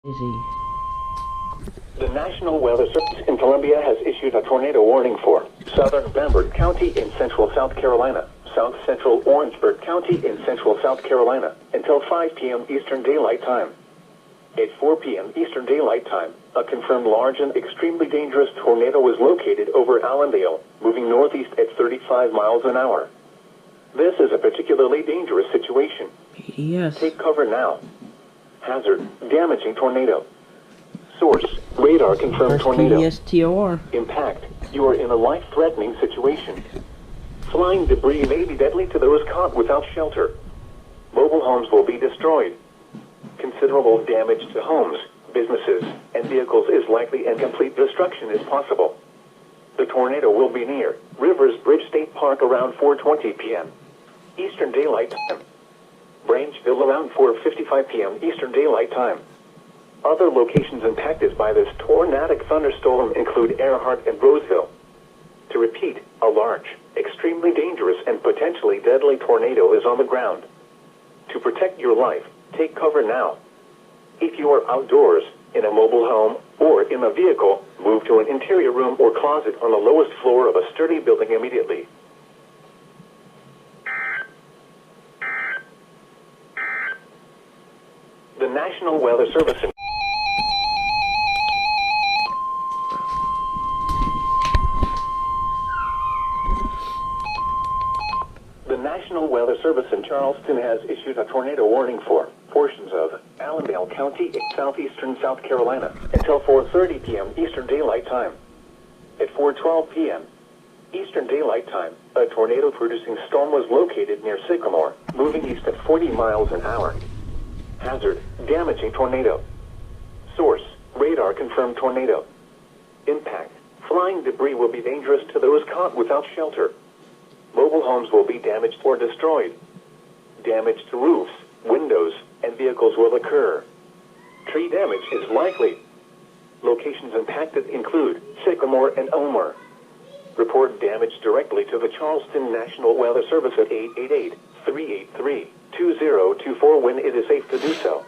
Easy. The National Weather Service in Columbia has issued a tornado warning for southern Bamberg County in central South Carolina, south central Orangeburg County in central South Carolina, until 5 p.m. Eastern Daylight Time. At 4 p.m. Eastern Daylight Time, a confirmed large and extremely dangerous tornado was located over Allendale, moving northeast at 35 miles an hour. This is a particularly dangerous situation. EAS. Take cover now. Hazard, damaging tornado. Source, radar confirmed tornado. EAS-TOR. Impact, you are in a life-threatening situation. Flying debris may be deadly to those caught without shelter. Mobile homes will be destroyed. Considerable damage to homes, businesses, and vehicles is likely, and complete destruction is possible. The tornado will be near Rivers Bridge State Park around 4:20 p.m. Eastern Daylight Time. Branchville around 4:55 p.m. Eastern Daylight Time. Other locations impacted by this tornadic thunderstorm include Earhart and Roseville. To repeat, a large, extremely dangerous, and potentially deadly tornado is on the ground. To protect your life, take cover now. If you are outdoors, in a mobile home, or in a vehicle, move to an interior room or closet on the lowest floor of a sturdy building immediately. The National Weather Service in Charleston has issued a tornado warning for portions of Allendale County in southeastern South Carolina until 4:30 p.m. Eastern Daylight Time. At 4:12 p.m. Eastern Daylight Time, a tornado-producing storm was located near Sycamore, moving east at 40 miles an hour. Hazard, damaging tornado. Source, radar confirmed tornado. Impact, flying debris will be dangerous to those caught without shelter. Mobile homes will be damaged or destroyed. Damage to roofs, windows, and vehicles will occur. Tree damage is likely. Locations impacted include Sycamore and Elmer. Report damage directly to the Charleston National Weather Service at 888-383-2024 when it is safe to do so.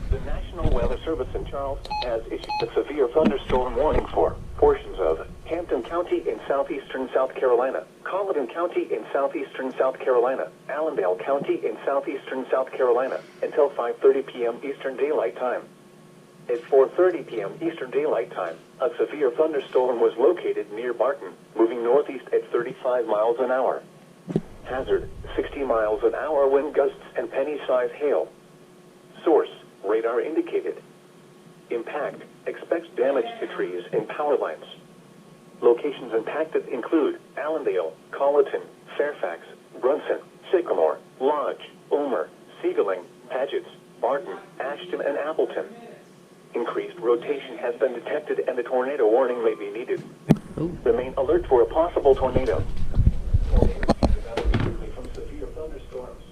The National Weather Service in Charleston has issued a severe thunderstorm warning for portions of Hampton County in southeastern South Carolina, Clarendon County in southeastern South Carolina, Allendale County in southeastern South Carolina, until 5:30 p.m. Eastern Daylight Time. At 4:30 p.m. Eastern Daylight Time, a severe thunderstorm was located near Barton, moving northeast at 35 miles an hour. Hazard, 60 miles an hour wind gusts and penny-sized hail. Source, radar indicated. Impact, expects damage to trees and power lines. Locations impacted include Allendale, Colleton, Fairfax, Brunson, Sycamore, Lodge, Ulmer, Siegeling, Paget's, Barton, Ashton, and Appleton. Increased rotation has been detected and a tornado warning may be needed. Ooh. Remain alert for a possible tornado. Tornadoes can develop quickly from severe thunderstorms.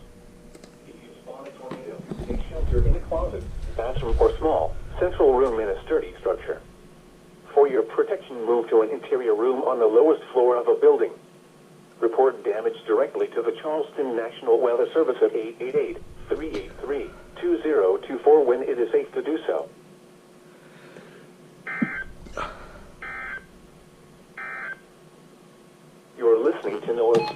If you spawn a tornado, take shelter in a closet, bathroom, or small central room in a sturdy structure. For your protection, move to an interior room on the lowest floor of a building. Report damage directly to the Charleston National Weather Service at 888-383-2024 when it is safe to do so. You're listening to North.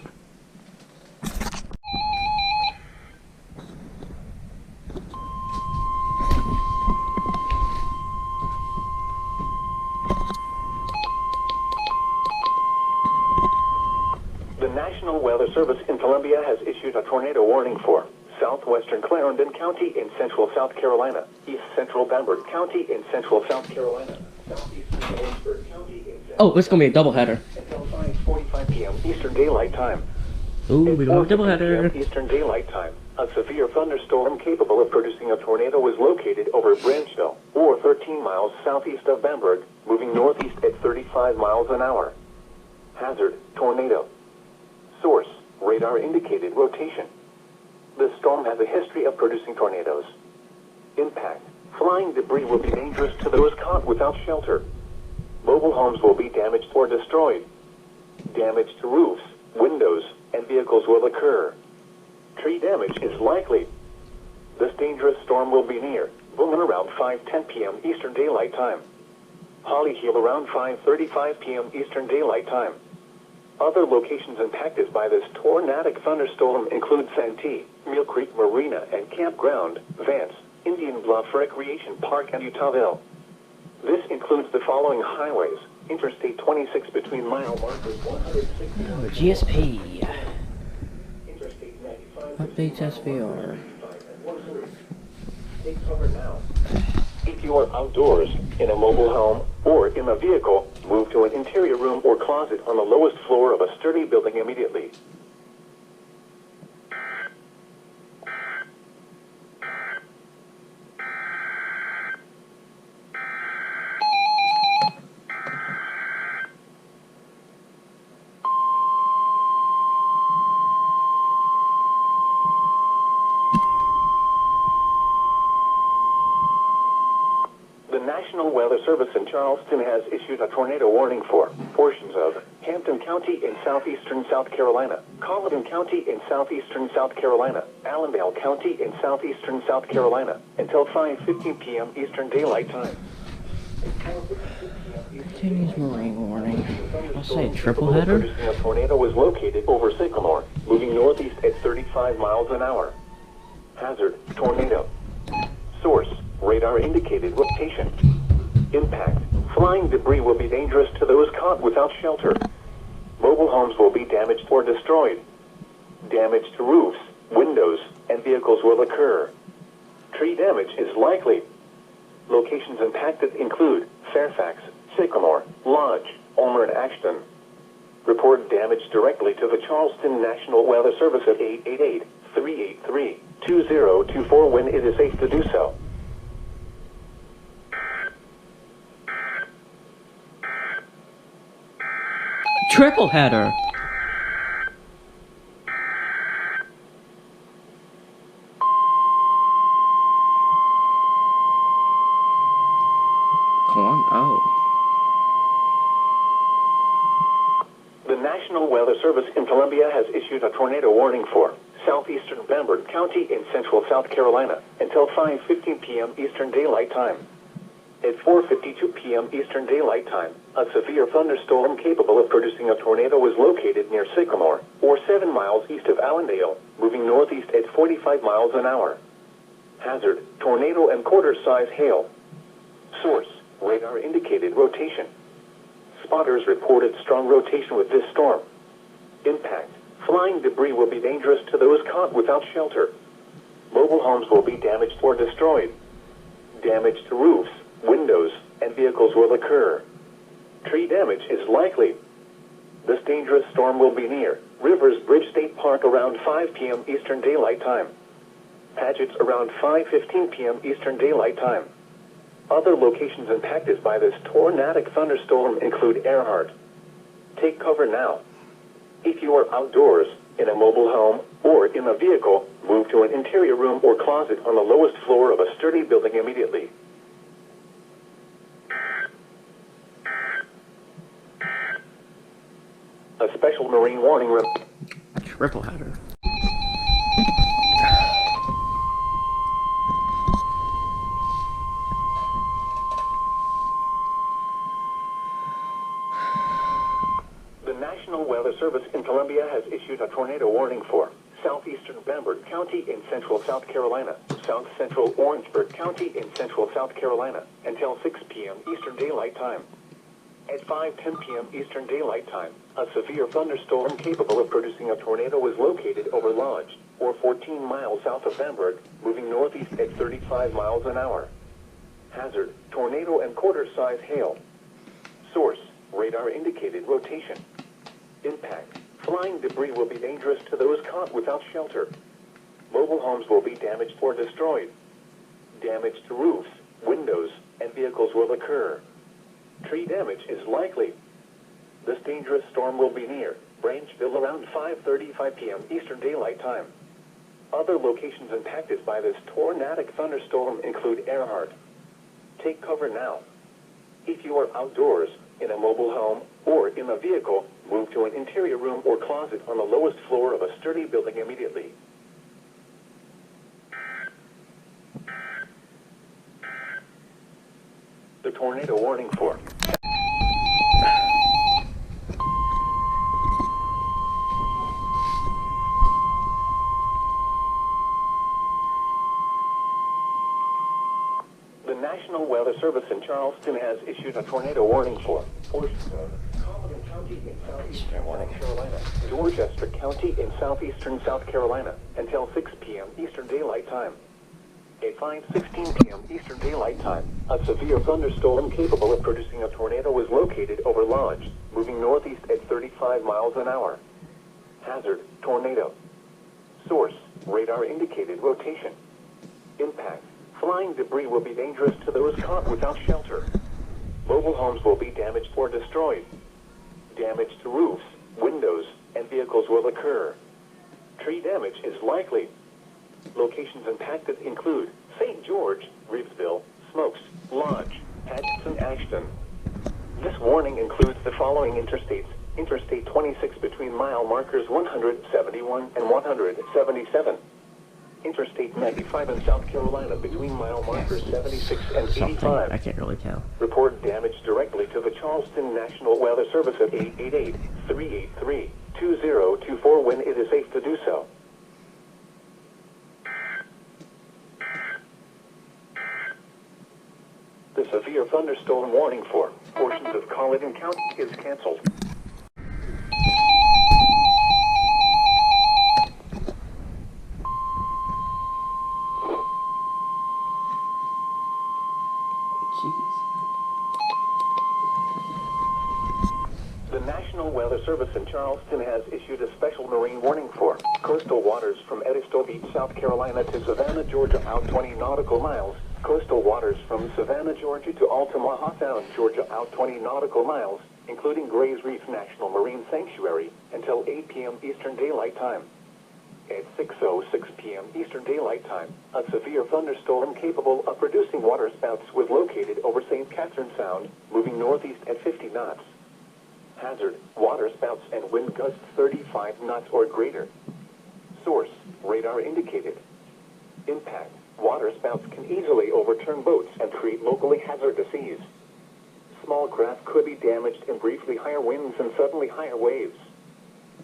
The National Weather Service in Columbia has issued a tornado warning for Southwestern Clarendon County in central South Carolina, East Central Bamberg County in central South Carolina, Southeastern Orangeburg County in Oh, it's gonna be a doubleheader. until 5:45 p.m. Eastern Daylight Time. Ooh, we don't have a 4:50 doubleheader. p.m. Eastern Daylight Time, a severe thunderstorm capable of producing a tornado was located over Branchville, or 13 miles southeast of Bamberg, moving northeast at 35 miles an hour. Hazard, tornado. Source, radar indicated rotation. This storm has a history of producing tornadoes. Impact. Flying debris will be dangerous to those caught without shelter. Mobile homes will be damaged or destroyed. Damage to roofs, windows, and vehicles will occur. Tree damage is likely. This dangerous storm will be near Bowman around 5:10 p.m. Eastern Daylight Time. Holly Hill around 5:35 p.m. Eastern Daylight Time. Other locations impacted by this tornadic thunderstorm include Santee, Mill Creek Marina and Campground, Vance, Indian Bluff Recreation Park, and Utahville. This includes the following highways: Interstate 26 between mile markers 160. Oh, GSP. Interstate 95. Updates SVR. Take cover now. If you are outdoors, in a mobile home, or in a vehicle, move to an interior room or closet on the lowest floor of a sturdy building immediately. The National Weather Service in Charleston has issued a tornado warning for portions of Hampton County in southeastern South Carolina, Clarendon County in southeastern South Carolina, Allendale County in southeastern South Carolina until 5:15 p.m. Eastern Daylight Time. Continues marine warning. I'll say triple header. A tornado was located over Sycamore, moving northeast at 35 miles an hour. Hazard: tornado. Source: radar indicated rotation. Impact: flying debris will be dangerous to those caught without shelter. Mobile homes will be damaged or destroyed. Damage to roofs, windows, and vehicles will occur. Tree damage is likely. Locations impacted include Fairfax, Sycamore, Lodge, Ulmer, and Ashton. Report damage directly to the Charleston National Weather Service at 888-383-2024 when it is safe to do so. Triple header. The National Weather Service in Columbia has issued a tornado warning for southeastern Bamberg County in central South Carolina until 5:15 p.m. Eastern Daylight Time. At 4:52 p.m. Eastern Daylight Time, a severe thunderstorm capable of producing a tornado was located near Sycamore, or 7 miles east of Allendale, moving northeast at 45 miles an hour. Hazard: tornado and quarter-size hail. Source: radar indicated rotation. Spotters reported strong rotation with this storm. Impact: flying debris will be dangerous to those caught without shelter. Mobile homes will be damaged or destroyed. Damage to roofs, windows, and vehicles will occur. Tree damage is likely. This dangerous storm will be near Rivers Bridge State Park around 5 p.m. Eastern Daylight Time. Paget's around 5:15 p.m. Eastern Daylight Time. Other locations impacted by this tornadic thunderstorm include Earhart. Take cover now. If you are outdoors, in a mobile home, or in a vehicle, move to an interior room or closet on the lowest floor of a sturdy building immediately. A special marine warning room. Triple header. The National Weather Service in Columbia has issued a tornado warning for southeastern Bamberg County in central South Carolina, south central Orangeburg County in central South Carolina until 6 p.m. Eastern Daylight Time. At 5:10 p.m. Eastern Daylight Time, a severe thunderstorm capable of producing a tornado was located over Lodge, or 14 miles south of Bamberg, moving northeast at 35 miles an hour. Hazard: tornado and quarter-size hail. Source: radar indicated rotation. Impact: flying debris will be dangerous to those caught without shelter. Mobile homes will be damaged or destroyed. Damage to roofs, windows, and vehicles will occur. Tree damage is likely. This dangerous storm will be near Branchville around 5:35 p.m. Eastern Daylight Time. Other locations impacted by this tornadic thunderstorm include Earhart. Take cover now. If you are outdoors, in a mobile home, or in a vehicle, move to an interior room or closet on the lowest floor of a sturdy building immediately. The tornado warning for the National Weather Service in Charleston has issued a tornado warning for portions of Clarendon County in southeastern South Carolina, Dorchester County in southeastern South Carolina until 6 p.m. Eastern Daylight Time. At 5:16 p.m. Eastern Daylight Time, a severe thunderstorm capable of producing a tornado was located over Lodge, moving northeast at 35 miles an hour. Hazard: tornado. Source: radar indicated rotation. Impact: flying debris will be dangerous to those caught without shelter. Mobile homes will be damaged or destroyed. Damage to roofs, windows, and vehicles will occur. Tree damage is likely. Locations impacted include St. George, Reevesville, Smokes, Lodge, Hatchson, Ashton. This warning includes the following interstates: Interstate 26 between mile markers 171 and 177. Interstate 95 in South Carolina between mile markers 76 and 85. I can't really tell. Report damage directly to the Charleston National Weather Service at 888-383-2024 when it is safe to do so. The severe thunderstorm warning for portions of Clarendon County is canceled. The National Weather Service in Charleston has issued a special marine warning for coastal waters from Edisto Beach, South Carolina to Savannah, Georgia, out 20 nautical miles. Coastal waters from Savannah, Georgia to Altamaha Sound, Georgia, out 20 nautical miles, including Gray's Reef National Marine Sanctuary, until 8 p.m. Eastern Daylight Time. At 6:06 p.m. Eastern Daylight Time, a severe thunderstorm capable of producing waterspouts was located over St. Catherine Sound, moving northeast at 50 knots. Hazard: waterspouts and wind gusts 35 knots or greater. Source: radar indicated. Impact: waterspouts can easily overturn boats and create locally hazardous seas. Small craft could be damaged in briefly higher winds and suddenly higher waves.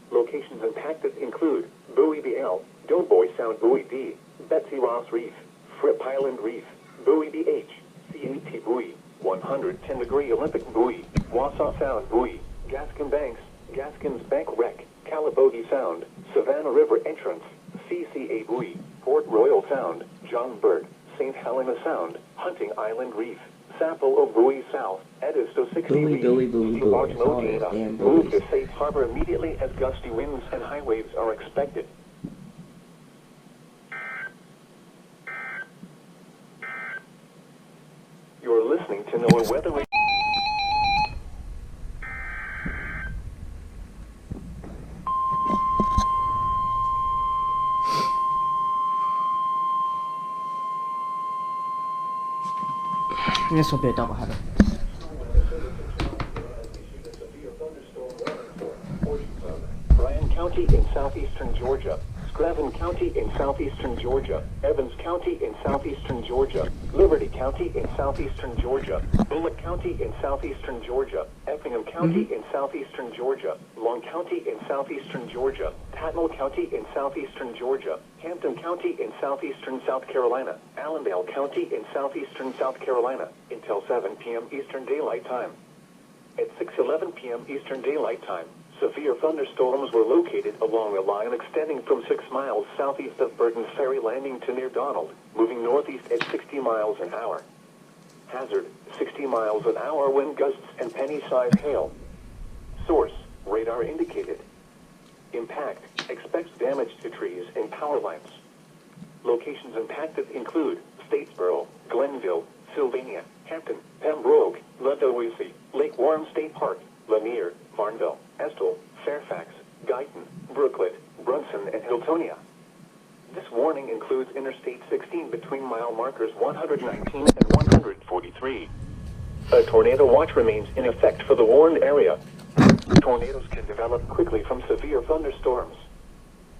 Locations impacted include Buoy BL, Doughboy Sound Buoy D, Betsy Ross Reef, Fripp Island Reef, Buoy BH, CAT Buoy, 110-degree Olympic Buoy, Wausau Sound Buoy, Gaskin Banks, Gaskin's Bank Wreck, Calabogie Sound, Savannah River Entrance, CCA Buoy, Port Royal Sound, John Bird, St. Helena Sound, Hunting Island Reef, Sapelo Buoy South, Edisto 60 Reef, Large Modena. Move to safe harbor immediately as gusty winds and high waves are expected. You're listening to NOAA Weather. This will be a double header. Bryan County in southeastern Georgia, Scranton County in southeastern Georgia, Evans County in southeastern Georgia, Liberty County in southeastern Georgia, Bullock County in southeastern Georgia, Effingham County in southeastern Georgia, Long County in southeastern Georgia, Tatnall County in southeastern Georgia, Hampton County in southeastern South Carolina, Allendale County in southeastern South Carolina, until 7 p.m. Eastern Daylight Time. At 6:11 p.m. Eastern Daylight Time, severe thunderstorms were located along a line extending from 6 miles southeast of Burton's Ferry Landing to near Donald, moving northeast at 60 miles an hour. Hazard: 60 miles an hour wind gusts and penny-sized hail. Source: radar indicated. Impact: expects damage to trees and power lines. Locations impacted include Statesboro, Glenville, Sylvania, Hampton, Pembroke, Ludwigsley, Lake Warren State Park, Lanier, Barnwell, Estill, Fairfax, Guyton, Brooklet, Brunson, and Hiltonia. This 119 and 143. A tornado watch remains in effect for the warned area. Tornadoes can develop quickly from severe thunderstorms.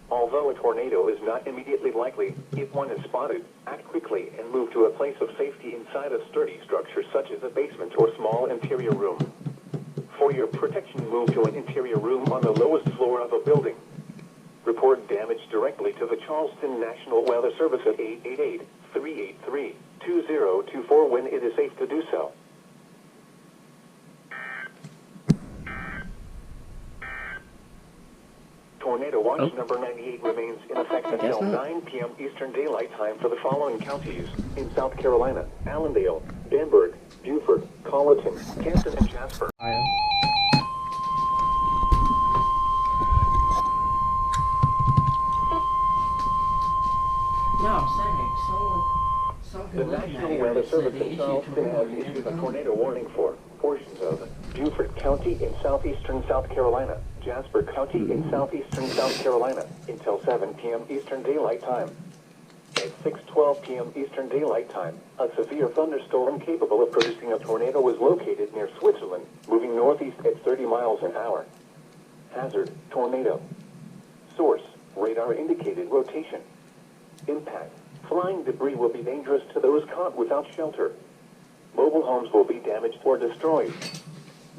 Although a tornado is not immediately likely, if one is spotted, act quickly and move to a place of safety inside a sturdy structure such as a basement or small interior room. For your protection, move to an interior room on the lowest floor of a building. Report damage directly to the Charleston National Weather Service at 888-383-2024 when it is safe to do so. Tornado watch number 98 remains in effect until 9 p.m. Eastern Daylight Time for the following counties in South Carolina: Allendale, Bamberg, Beaufort, Colleton, Canton, and Jasper. No, I'm saying someone The National Weather Service in Charleston has issued a tornado warning for portions of Beaufort County in southeastern South Carolina, Jasper County in southeastern South Carolina until 7 p.m. Eastern Daylight Time. At 6:12 p.m. Eastern Daylight Time, a severe thunderstorm capable of producing a tornado was located near Switzerland, moving northeast at 30 miles an hour. Hazard: tornado. Source: radar indicated rotation. Impact: flying debris will be dangerous to those caught without shelter. Mobile homes will be damaged or destroyed.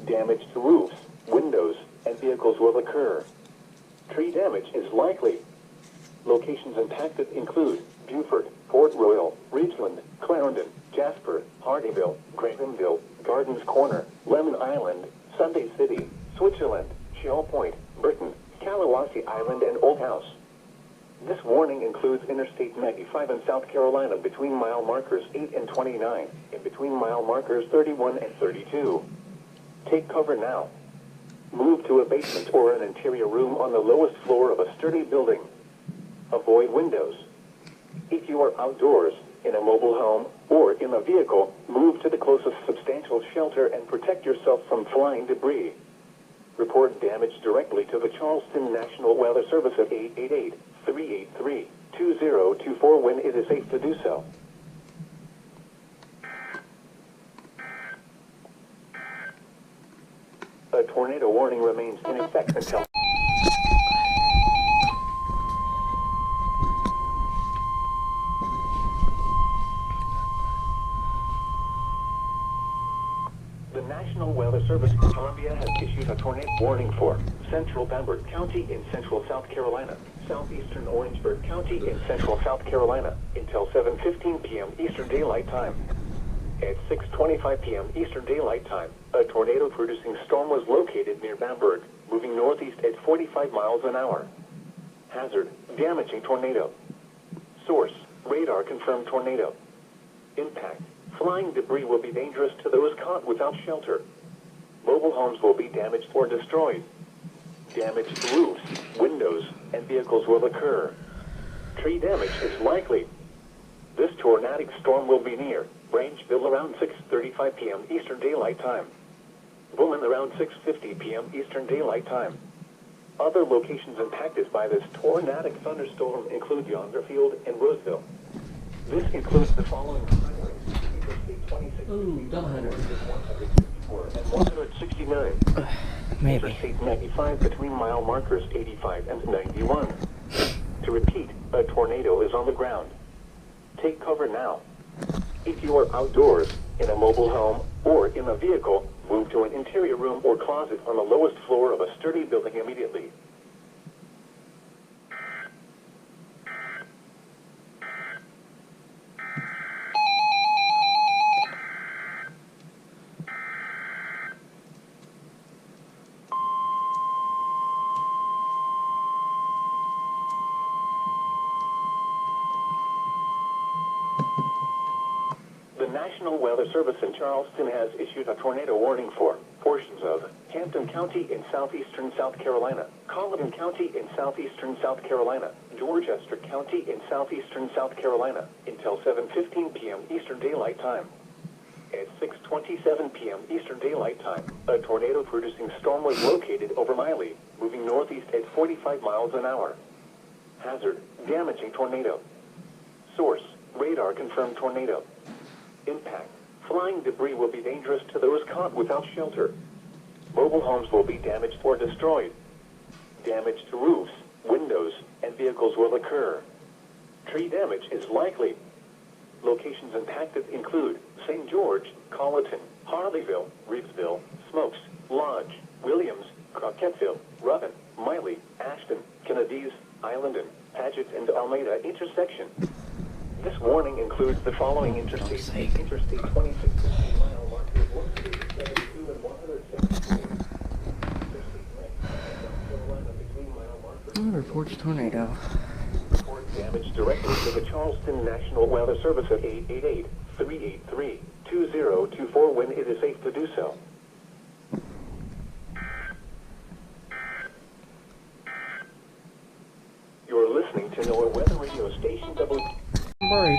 Damage to roofs, windows, and vehicles will occur. Tree damage is likely. Locations impacted include Beaufort, Port Royal, Ridgeland, Clarendon, Jasper, Hardyville, Granthambville, Gardens Corner, Lemon Island, Sunday City, Switzerland, Shell Point, Britain, Kalawasi Island, and Old House. This warning includes Interstate 95 in South Carolina between mile markers 8 and 29, and between mile markers 31 and 32. Take cover now. Move to a basement or an interior room on the lowest floor of a sturdy building. Avoid windows. If you are outdoors, in a mobile home, or in a vehicle, move to the closest substantial shelter and protect yourself from flying debris. Report damage directly to the Charleston National Weather Service at 888-383-2024 when it is safe to do so. A tornado warning remains in effect until the National Weather Service in Columbia has issued a tornado warning for central Bamberg County in central South Carolina, southeastern Orangeburg County in central South Carolina until 7:15 p.m. Eastern Daylight Time. At 6:25 p.m. Eastern Daylight Time, a tornado-producing storm was located near Bamberg, moving northeast at 45 miles an hour. Hazard: damaging tornado. Source: radar confirmed tornado. Impact: flying debris will be dangerous to those caught without shelter. Mobile homes will be damaged or destroyed. Damaged roofs, windows, and vehicles will occur. Tree damage is likely. This tornadic storm will be near Branchville around 6:35 p.m. Eastern Daylight Time. Bowman around 6:50 p.m. Eastern Daylight Time. Other locations impacted by this tornadic thunderstorm include Yonderfield and Roseville. This includes the following highways: Interstate 26, Ooh, double header. 164 and 169. Maybe. Interstate 95 between mile markers 85 and 91. To repeat, a tornado is on the ground. Take cover now. If you are outdoors, in a mobile home, or in a vehicle, move to an interior room or closet on the lowest floor of a sturdy building immediately. The National Weather Service in Charleston has issued a tornado warning for portions of Hampton County in southeastern South Carolina, Clarendon County in southeastern South Carolina, Dorchester County in southeastern South Carolina until 7:15 p.m. Eastern Daylight Time. At 6:27 p.m. Eastern Daylight Time, a tornado-producing storm was located over Miley, moving northeast at 45 miles an hour. Hazard: damaging tornado. Source: radar confirmed tornado. falling debris will be dangerous to those caught without shelter. Mobile homes will be damaged or destroyed. Damage to roofs, windows, and vehicles will occur. Tree damage is likely. Locations impacted include St. George, Colleton, Harleyville, Reevesville, Smokes, Lodge, Williams, Crockettville, Ruffin, Miley, Ashton, Kennedy's, Islandon, Paget, and Almeida intersection. This warning includes the following interstates. Interstate 26 mile markers located at 72 and 160. Reports tornado. Report damage directly to the Charleston National Weather Service at 888-383-2024 when it is safe to do so. You're listening to NOAA Weather Radio Station Sorry.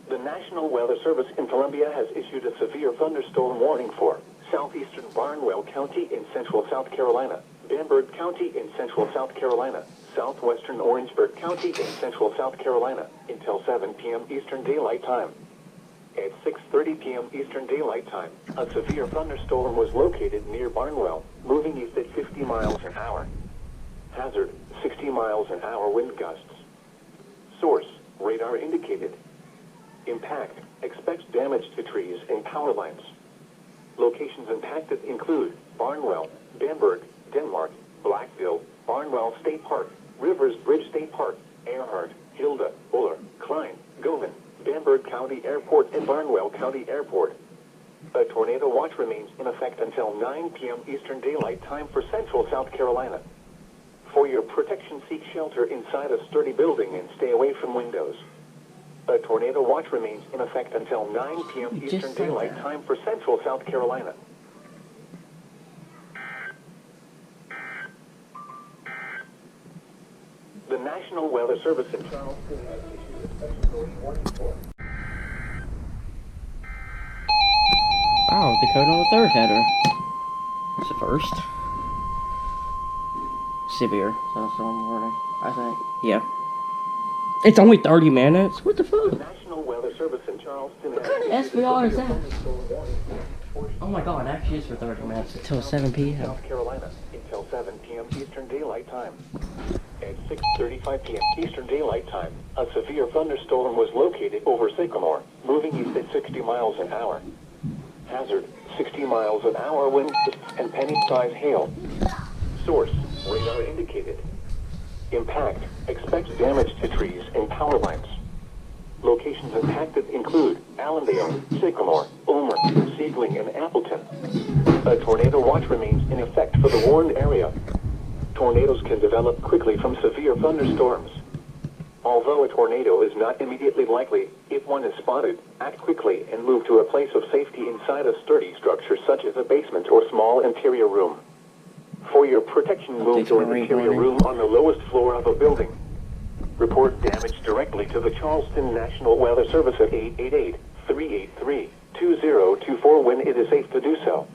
The National Weather Service in Columbia has issued a severe thunderstorm warning for southeastern Barnwell County in central South Carolina, Bamberg County in central South Carolina, southwestern Orangeburg County in central South Carolina until 7 p.m. Eastern Daylight Time. At 6:30 p.m. Eastern Daylight Time, a severe thunderstorm was located near Barnwell, moving east at 50 miles an hour. Hazard, 60 miles an hour wind gusts. Source, radar indicated. Impact, expects damage to trees and power lines. Locations impacted include Barnwell, Bamberg, Denmark, Blackville, Barnwell State Park, Rivers Bridge State Park, Earhart, Hilda, Buller, Klein, Govan, Bamberg County Airport, and Barnwell County Airport. A tornado watch remains in effect until 9 p.m. Eastern Daylight Time for central South Carolina. For your protection, seek shelter inside a sturdy building and stay away from windows. A tornado watch remains in effect until 9 p.m. Eastern Daylight Time for central South Carolina. The National Weather Service in Charleston has issued a special warning for. Wow, Dakota on the third header. That's the first. Severe thunderstorm warning, I think. Yeah. It's only 30 minutes. What the fuck? The National Weather Service in Charleston has SBR is that? Oh my god, it actually is for 30 minutes until 7 p.m. South Carolina until 7 p.m. Eastern Daylight Time. At 6:35 p.m. Eastern Daylight Time, a severe thunderstorm was located over Sycamore, moving east at 60 miles an hour. Hazard, 60 miles an hour wind and penny-sized hail. Source, radar indicated. Impact, expects damage to trees and power lines. Locations impacted include Allendale, Sycamore, Ulmer, Siegling, and Appleton. A tornado watch remains in effect for the warned area. Tornadoes can develop quickly from severe thunderstorms. Although a tornado is not immediately likely, if one is spotted, act quickly and move to a place of safety inside a sturdy structure such as a basement or small interior room. For your protection, move to an interior room on the lowest floor of a building. Report damage directly to the Charleston National Weather Service at 888-383-2024 when it is safe to do so.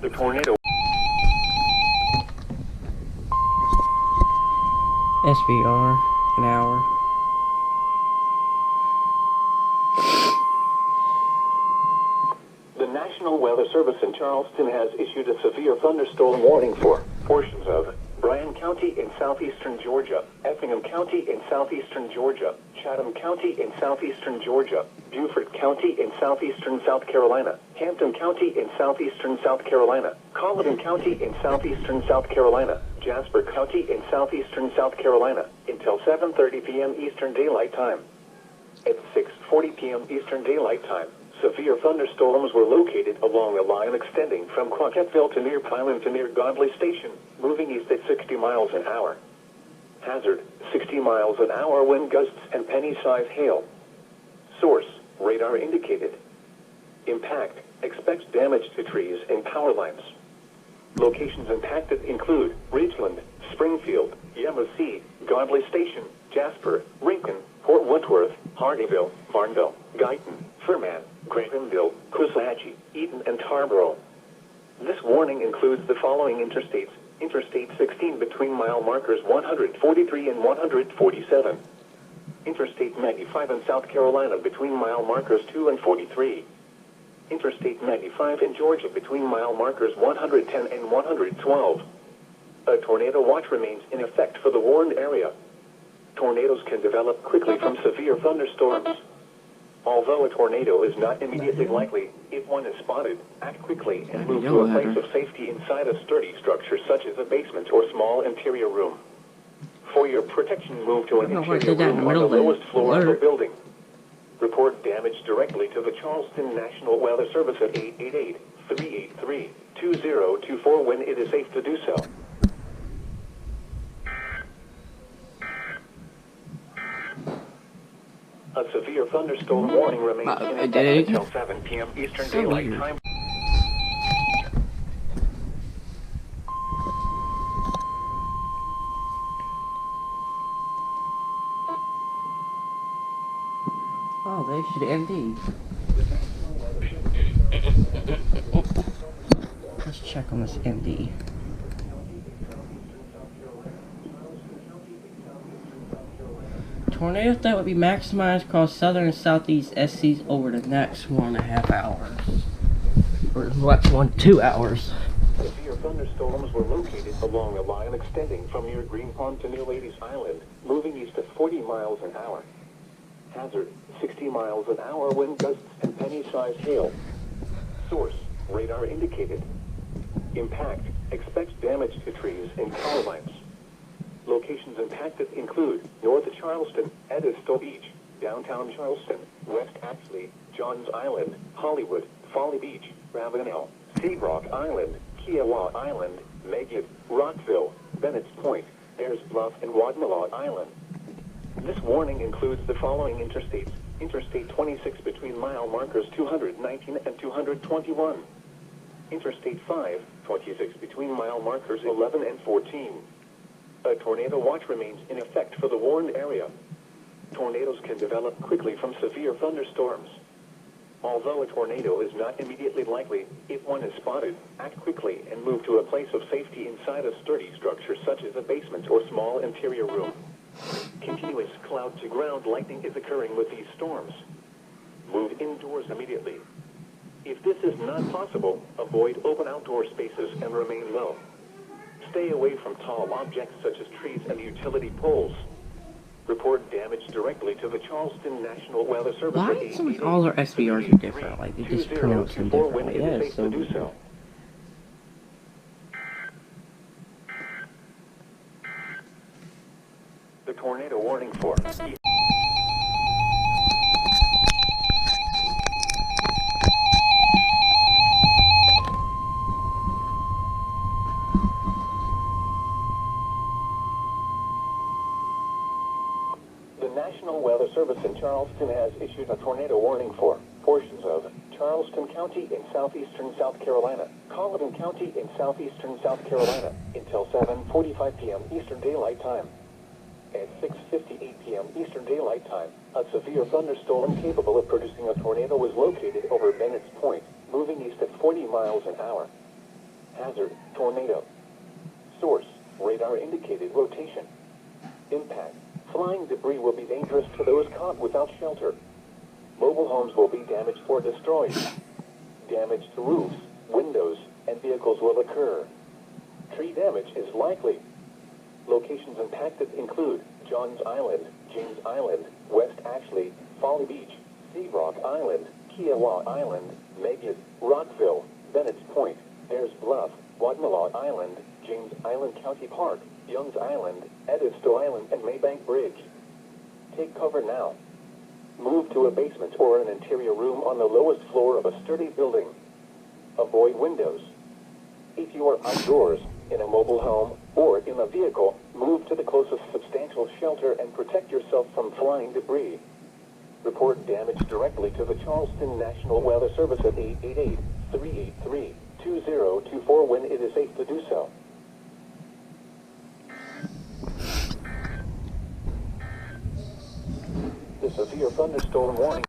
The tornado. SBR, an hour. The National Weather Service in Charleston has issued a severe thunderstorm warning for portions of Bryan County in southeastern Georgia, Effingham County in southeastern Georgia, Chatham County in southeastern Georgia, Beaufort County in southeastern South Carolina, Hampton County in southeastern South Carolina, Clarendon County in southeastern South Carolina, Jasper County in southeastern South Carolina, until 7:30 p.m. Eastern Daylight Time. At 6:40 p.m. Eastern Daylight Time, severe thunderstorms were located along a line extending from Crockettville to near Pyland to near Godley Station, moving east at 60 miles an hour. Hazard, 60 miles an hour wind gusts and penny-sized hail. Source, radar indicated. Impact, expects damage to trees and power lines. Locations impacted include Ridgeland, Springfield, Yamasee, Godley Station, Jasper, Rincon, Port Woodworth, Hardyville, Barnwell, Guyton, Furman, Graytonville, Coosawhatchie, Eaton, and Tarboro. This warning includes the following interstates. Interstate 16 between mile markers 143 and 147. Interstate 95 in South Carolina between mile markers 2 and 43. Interstate 95 in Georgia between mile markers 110 and 112. A tornado watch remains in effect for the warned area. Tornadoes can develop quickly from severe thunderstorms. Although a tornado is not immediately likely, if one is spotted, act quickly and move to a place of safety inside a sturdy structure such as a basement or small interior room. For your protection, move to an interior room on the lowest floor of the building. Report damage directly to the Charleston National Weather Service at 888-383-2024 when it is safe to do so. A severe thunderstorm warning remains in effect until 7 p.m. Eastern Daylight Time. Oh, they should MD. Let's check on this MD. Tornadoes that would be maximized across southern and southeast SCs over the next 1.5 hours. Or what's 2 hours. Severe thunderstorms were located along a line extending from near Green Pond to New Ladies Island, moving east at 40 miles an hour. Hazard, 60 miles an hour wind gusts and penny-sized hail. Source, radar indicated. Impact, expect damage to trees and power lines. Locations impacted include north of Charleston, Edisto Beach, downtown Charleston, West Ashley, Johns Island, Hollywood, Folly Beach, Ravenel, Seabrook Island, Kiowa Island, Megid, Rockville, Bennett's Point, Bears Bluff, and Wadmalaw Island. This warning includes the following interstates. Interstate 26 between mile markers 219 and 221. Interstate 5, 26 between mile markers 11 and 14. A tornado watch remains in effect for the warned area. Tornadoes can develop quickly from severe thunderstorms. Although a tornado is not immediately likely, if one is spotted, act quickly and move to a place of safety inside a sturdy structure such as a basement or small interior room. Continuous cloud-to-ground lightning is occurring with these storms. Move indoors immediately. If this is not possible, avoid open outdoor spaces and remain low. Stay away from tall objects such as trees and utility poles. Report damage directly to the Charleston National Weather Service. Why do some of all our SBRs are different? Like, they just pronounce them differently. Yeah, it's so weird. The tornado warning for The National Weather Service in Charleston has issued a tornado warning for portions of Charleston County in southeastern South Carolina, Clarendon County in southeastern South Carolina until 7:45 p.m. Eastern Daylight Time. At 6:58 p.m. Eastern Daylight Time, a severe thunderstorm capable of producing a tornado was located over Bennett's Point, moving east at 40 miles an hour. Hazard, tornado. Source, radar indicated rotation. Impact, flying debris will be dangerous to those caught without shelter. Mobile homes will be damaged or destroyed. Damage to roofs, windows, and vehicles will occur. Tree damage is likely. Locations impacted include Johns Island, James Island, West Ashley, Folly Beach, Seabrook Island, Kiowa Island, Megid, Rockville, Bennett's Point, Bears Bluff, Wadmalaw Island, James Island County Park, Youngs Island, Edisto Island, and Maybank Bridge. Take cover now. Move to a basement or an interior room on the lowest floor of a sturdy building. Avoid windows. If you are outdoors, in a mobile home, or in a vehicle, move to the closest substantial shelter and protect yourself from flying debris. Report damage directly to the Charleston National Weather Service at 888-383-2024 when it is safe to do so. The severe thunderstorm warning